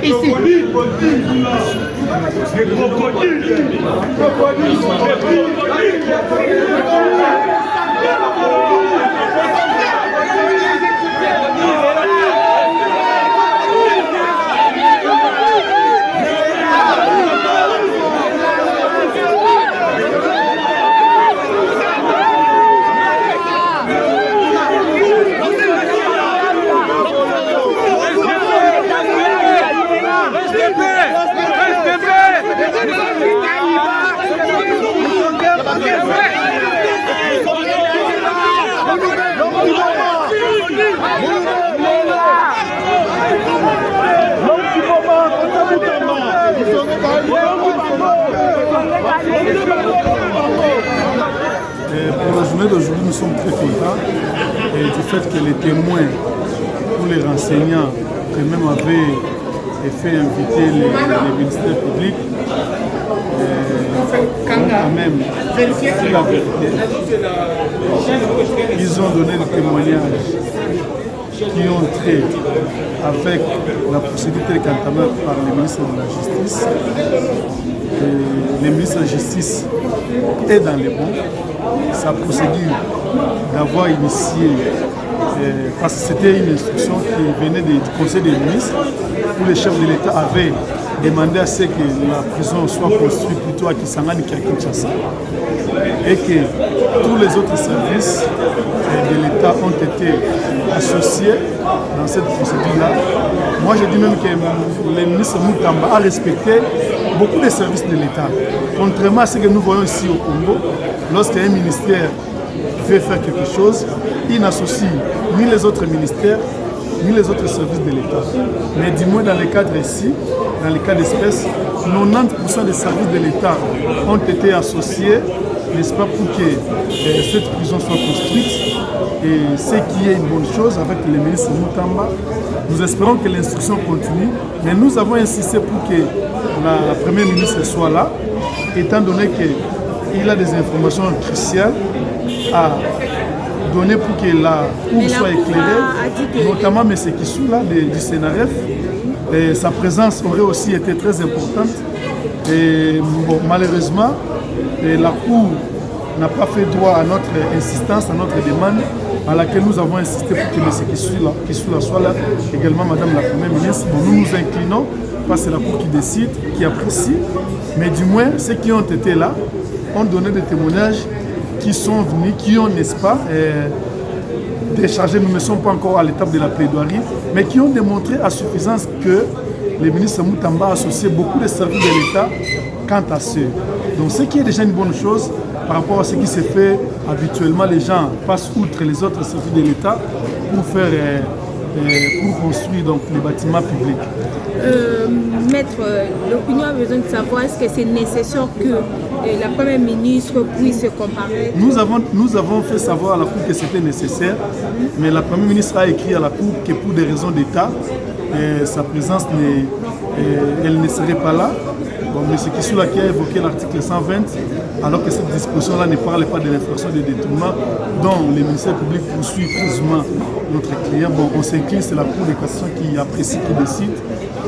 ici. Pour la journée d'aujourd'hui, nous sommes très contents du fait que les témoins ou les renseignants qui même avaient fait inviter les ministères publics quand même dit la vérité. Ils ont donné des témoignages qui ont trait avec la procédure telle qu'entamée par le ministre de la Justice. Le ministre de la Justice est dans les bons. Sa procédure d'avoir initié, parce que c'était une instruction qui venait du Conseil des ministres, où le chef de l'État avait demandé à ce que la prison soit construite plutôt à Kisangani qu'à Kinshasa, et que tous les autres services de l'État ont été associés dans cette procédure-là. Moi, je dis même que le ministre Mutamba a respecté beaucoup de services de l'État. Contrairement à ce que nous voyons ici au Congo, lorsqu'un ministère veut faire quelque chose, il n'associe ni les autres ministères, ni les autres services de l'État. Mais du moins dans le cadre ici, dans le cas d'espèce, 90% des services de l'État ont été associés, n'est-ce pas, pour que cette prison soit construite. Et ce qui est une bonne chose avec le ministre Mutamba. Nous espérons que l'instruction continue, mais nous avons insisté pour que la première ministre soit là, étant donné qu'il a des informations cruciales à donner pour que la cour soit éclairée, notamment M. Kissou là, du Sénaref. Et sa présence aurait aussi été très importante. Et bon, malheureusement, la cour n'a pas fait droit à notre insistance, à notre demande, à laquelle nous avons insisté pour que M. Kissou là soit là, également Madame la Première ministre. Bon, nous nous inclinons, parce que c'est la cour qui décide, qui apprécie, mais du moins, ceux qui ont été là ont donné des témoignages qui sont venus, qui ont, n'est-ce pas, déchargé, nous ne sommes pas encore à l'étape de la plaidoirie, mais qui ont démontré à suffisance que le ministre Mutamba a associé beaucoup de services de l'État quant à ce. Donc ce qui est déjà une bonne chose par rapport à ce qui se fait habituellement, les gens passent outre les autres services de l'État pour faire, pour construire donc, les bâtiments publics. Maître, l'opinion a besoin de savoir est-ce que c'est nécessaire que la Première ministre puisse se comparer. Nous avons fait savoir à la Cour que c'était nécessaire, mais la Première ministre a écrit à la Cour que pour des raisons d'État, sa présence elle ne serait pas là. Bon, M. Kissou qui a évoqué l'article 120, alors que cette disposition-là ne parle pas de l'infraction de détournement dont le ministère public poursuit précisément notre client. Bon, on s'incline, c'est la Cour de cassation qui apprécie, qui décide.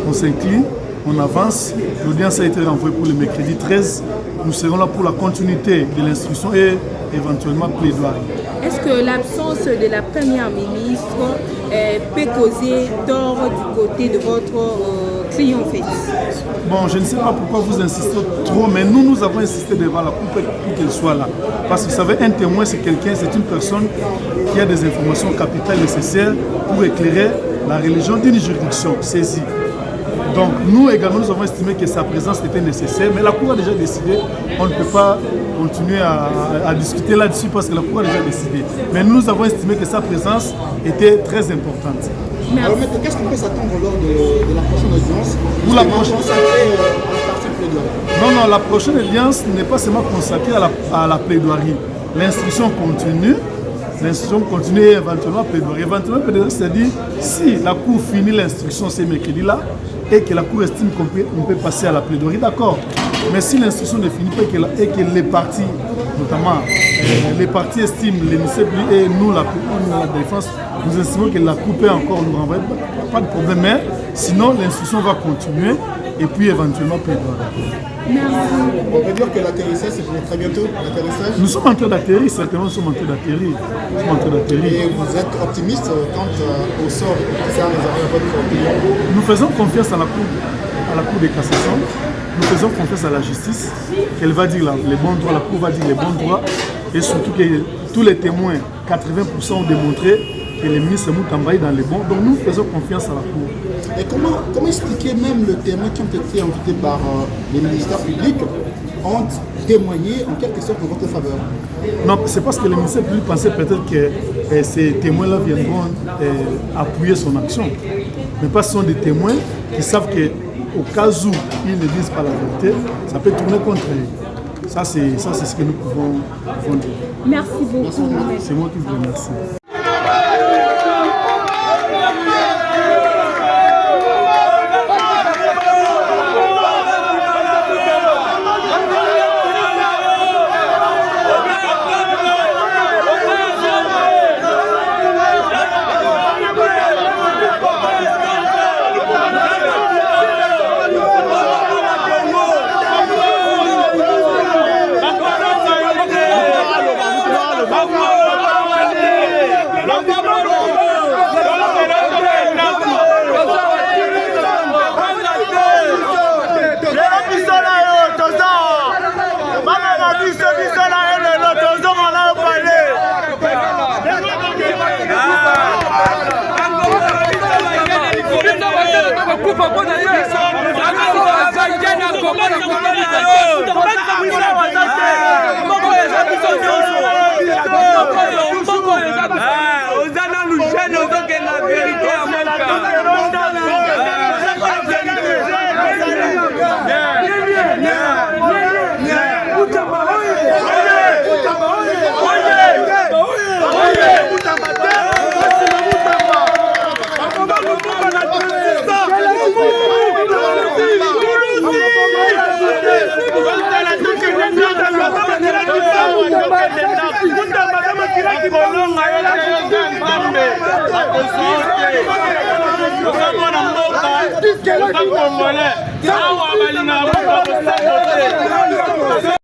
On s'incline, on avance. L'audience a été renvoyée pour le mercredi 13. Nous serons là pour la continuité de l'instruction et éventuellement plaidoirie. Est-ce que l'absence de la Première ministre peut causer tort du côté de votre client en fait? Bon, je ne sais pas pourquoi vous insistez trop, mais nous avons insisté devant la Cour pour qu'elle soit là. Parce que vous savez, un témoin, c'est quelqu'un, c'est une personne qui a des informations capitales nécessaires pour éclairer la religion d'une juridiction saisie. Donc nous également, nous avons estimé que sa présence était nécessaire, mais la Cour a déjà décidé, on ne peut pas continuer à discuter là-dessus parce que la Cour a déjà décidé. Mais nous avons estimé que sa présence était très importante. Alors, maître, qu'est-ce qu'on peut s'attendre lors de la prochaine audience? Pour la prochaine Non, la prochaine audience n'est pas seulement consacrée à la plaidoirie. L'instruction continue. L'instruction continue et éventuellement plaidoirie. Éventuellement plaidoirie, c'est-à-dire si la Cour finit l'instruction ce mercredi-là et que la Cour estime qu'on peut passer à la plaidoirie, d'accord. Mais si l'instruction ne finit pas et que les parties notamment les partis estiment l'hémicycle et nous, la défense, nous estimons que la coupe est encore, nous renvoie pas de problème, mais sinon l'instruction va continuer et puis éventuellement prévoir. On peut dire que l'atterrissage, c'est pour très bientôt, l'atterrissage. Nous sommes en train d'atterrir, certainement nous sommes en train d'atterrir. Et vous êtes optimiste quant au sort qui sera réservé à votre opinion? Nous faisons confiance à la Cour de cassation, nous faisons confiance à la justice, qu'elle va dire les bons droits, la Cour va dire les bons droits, et surtout que tous les témoins, 80% ont démontré que les ministres Moutamba est dans les bons, donc nous faisons confiance à la Cour. Et comment expliquer même les témoins qui ont été invités par les ministères publics ont témoigné en quelque sorte en votre faveur? Non, c'est parce que les ministères publics pensaient peut-être que ces témoins-là viendront appuyer son action. Mais pas ce sont des témoins qui savent qu'au cas où ils ne disent pas la vérité, ça peut tourner contre eux. Ça, c'est ce que nous pouvons dire. Merci beaucoup. C'est moi qui vous remercie. Congolais.